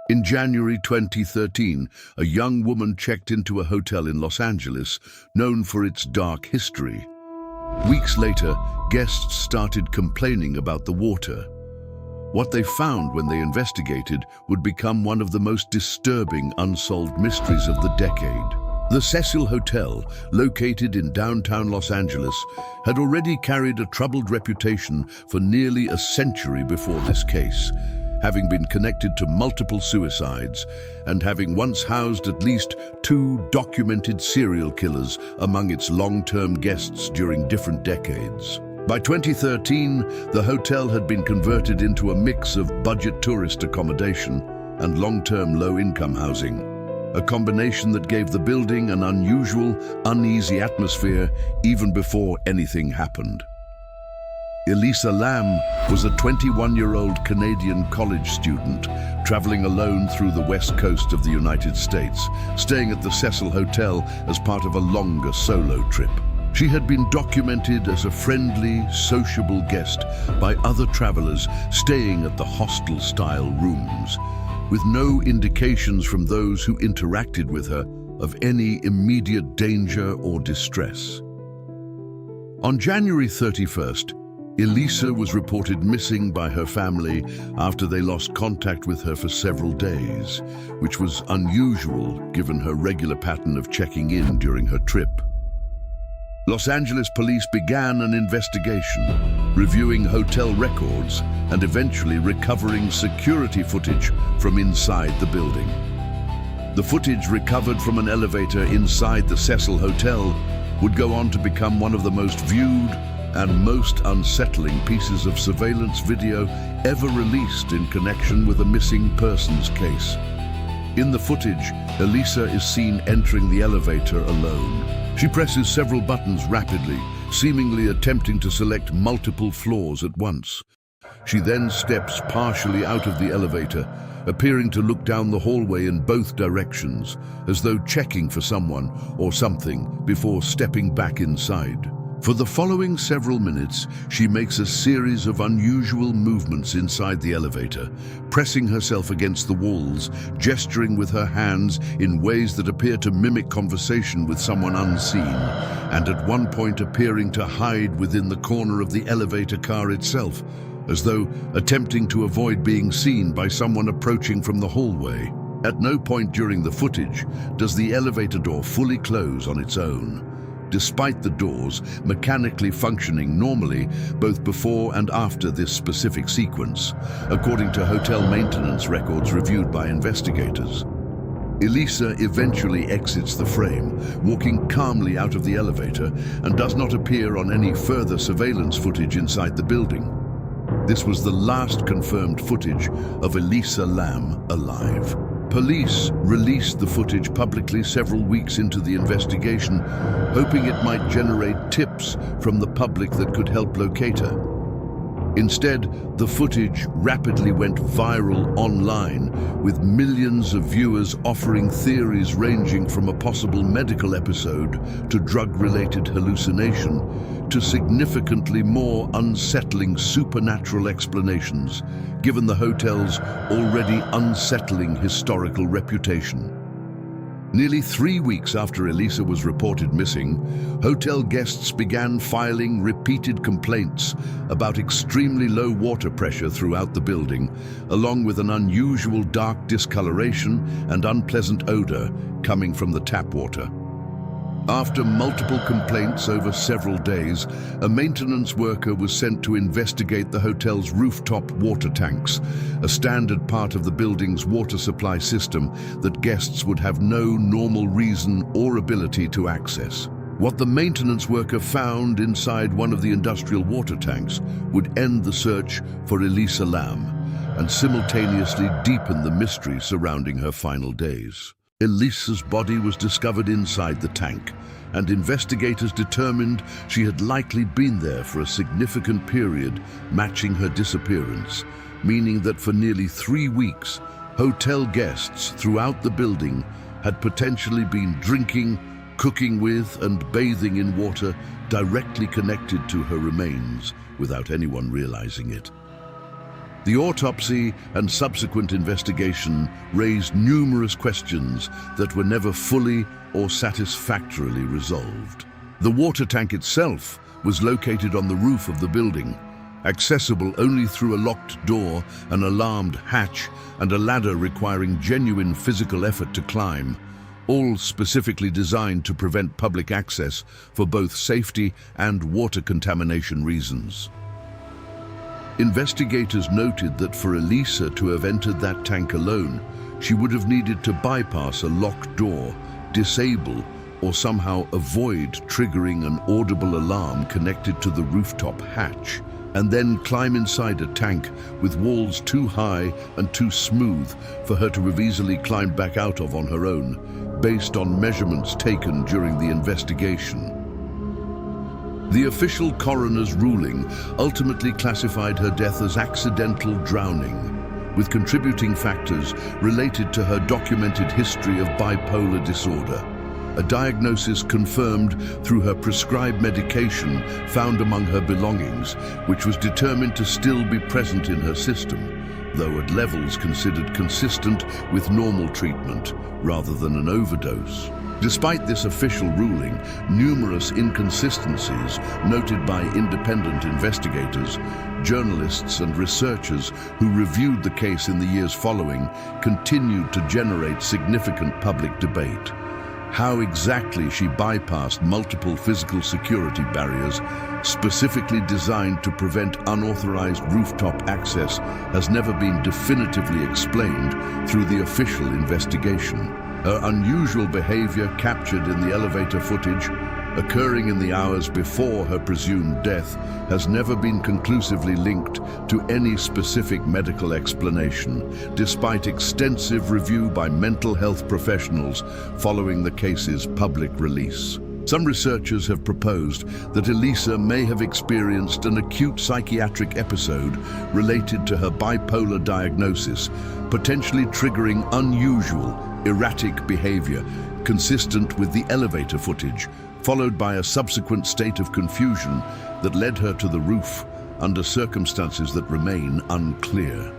In January 2013, a young woman checked into a hotel in Los Angeles, known for its dark history. Weeks later, guests started complaining about the water. What they found when they investigated would become one of the most disturbing unsolved mysteries of the decade. The Cecil Hotel, located in downtown Los Angeles, had already carried a troubled reputation for nearly a century before this case, having been connected to multiple suicides and having once housed at least 2 documented serial killers among its long-term guests during different decades. By 2013, the hotel had been converted into a mix of budget tourist accommodation and long-term low-income housing, a combination that gave the building an unusual, uneasy atmosphere even before anything happened. Elisa Lam was a 21-year-old Canadian college student traveling alone through the west coast of the United States, staying at the Cecil Hotel as part of a longer solo trip. She had been documented as a friendly, sociable guest by other travelers staying at the hostel-style rooms, with no indications from those who interacted with her of any immediate danger or distress. On January 31st, Elisa was reported missing by her family after they lost contact with her for several days, which was unusual given her regular pattern of checking in during her trip. Los Angeles police began an investigation, reviewing hotel records and eventually recovering security footage from inside the building. The footage recovered from an elevator inside the Cecil Hotel would go on to become one of the most viewed and most unsettling pieces of surveillance video ever released in connection with a missing persons case. In the footage, Elisa is seen entering the elevator alone. She presses several buttons rapidly, seemingly attempting to select multiple floors at once. She then steps partially out of the elevator, appearing to look down the hallway in both directions, as though checking for someone or something before stepping back inside. For the following several minutes, she makes a series of unusual movements inside the elevator, pressing herself against the walls, gesturing with her hands in ways that appear to mimic conversation with someone unseen, and at one point appearing to hide within the corner of the elevator car itself, as though attempting to avoid being seen by someone approaching from the hallway. At no point during the footage does the elevator door fully close on its own, despite the doors mechanically functioning normally both before and after this specific sequence, according to hotel maintenance records reviewed by investigators. Elisa eventually exits the frame, walking calmly out of the elevator, and does not appear on any further surveillance footage inside the building. This was the last confirmed footage of Elisa Lam alive. Police released the footage publicly several weeks into the investigation, hoping it might generate tips from the public that could help locate her. Instead, the footage rapidly went viral online, with millions of viewers offering theories ranging from a possible medical episode to drug-related hallucination to significantly more unsettling supernatural explanations, given the hotel's already unsettling historical reputation. Nearly 3 weeks after Elisa was reported missing, hotel guests began filing repeated complaints about extremely low water pressure throughout the building, along with an unusual dark discoloration and unpleasant odor coming from the tap water. After multiple complaints over several days, a maintenance worker was sent to investigate the hotel's rooftop water tanks, a standard part of the building's water supply system that guests would have no normal reason or ability to access. What the maintenance worker found inside one of the industrial water tanks would end the search for Elisa Lam and simultaneously deepen the mystery surrounding her final days. Elisa's body was discovered inside the tank, and investigators determined she had likely been there for a significant period, matching her disappearance, meaning that for nearly 3 weeks, hotel guests throughout the building had potentially been drinking, cooking with, and bathing in water directly connected to her remains without anyone realizing it. The autopsy and subsequent investigation raised numerous questions that were never fully or satisfactorily resolved. The water tank itself was located on the roof of the building, accessible only through a locked door, an alarmed hatch, and a ladder requiring genuine physical effort to climb, all specifically designed to prevent public access for both safety and water contamination reasons. Investigators noted that for Elisa to have entered that tank alone, she would have needed to bypass a locked door, disable, or somehow avoid triggering an audible alarm connected to the rooftop hatch, and then climb inside a tank with walls too high and too smooth for her to have easily climbed back out of on her own, based on measurements taken during the investigation. The official coroner's ruling ultimately classified her death as accidental drowning, with contributing factors related to her documented history of bipolar disorder, a diagnosis confirmed through her prescribed medication found among her belongings, which was determined to still be present in her system, though at levels considered consistent with normal treatment rather than an overdose. Despite this official ruling, numerous inconsistencies noted by independent investigators, journalists and researchers who reviewed the case in the years following continued to generate significant public debate. How exactly she bypassed multiple physical security barriers specifically designed to prevent unauthorized rooftop access has never been definitively explained through the official investigation. Her unusual behavior captured in the elevator footage, occurring in the hours before her presumed death, has never been conclusively linked to any specific medical explanation, despite extensive review by mental health professionals following the case's public release. Some researchers have proposed that Elisa may have experienced an acute psychiatric episode related to her bipolar diagnosis, potentially triggering unusual, erratic behavior consistent with the elevator footage, followed by a subsequent state of confusion that led her to the roof under circumstances that remain unclear.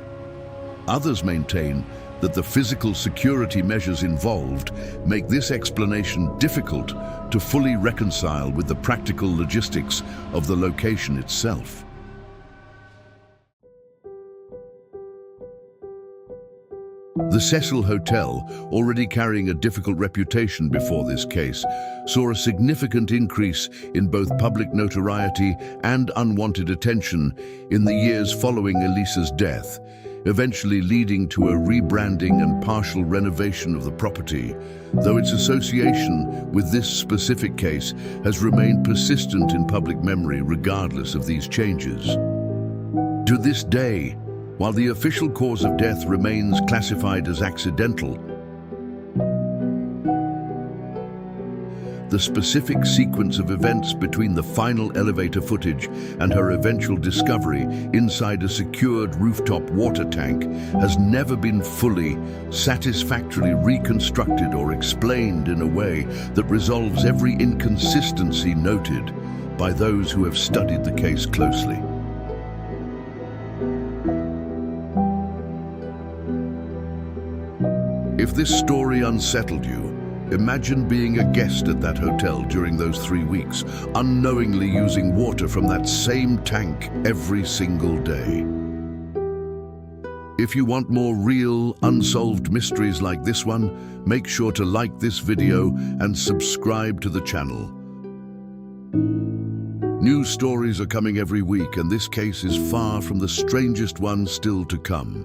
Others maintain that the physical security measures involved make this explanation difficult to fully reconcile with the practical logistics of the location itself. The Cecil Hotel, already carrying a difficult reputation before this case, saw a significant increase in both public notoriety and unwanted attention in the years following Elisa's death, eventually leading to a rebranding and partial renovation of the property, though its association with this specific case has remained persistent in public memory regardless of these changes. To this day, while the official cause of death remains classified as accidental, the specific sequence of events between the final elevator footage and her eventual discovery inside a secured rooftop water tank has never been fully, satisfactorily reconstructed or explained in a way that resolves every inconsistency noted by those who have studied the case closely. If this story unsettled you, imagine being a guest at that hotel during those 3 weeks, unknowingly using water from that same tank every single day. If you want more real, unsolved mysteries like this one, make sure to like this video and subscribe to the channel. New stories are coming every week, and this case is far from the strangest one still to come.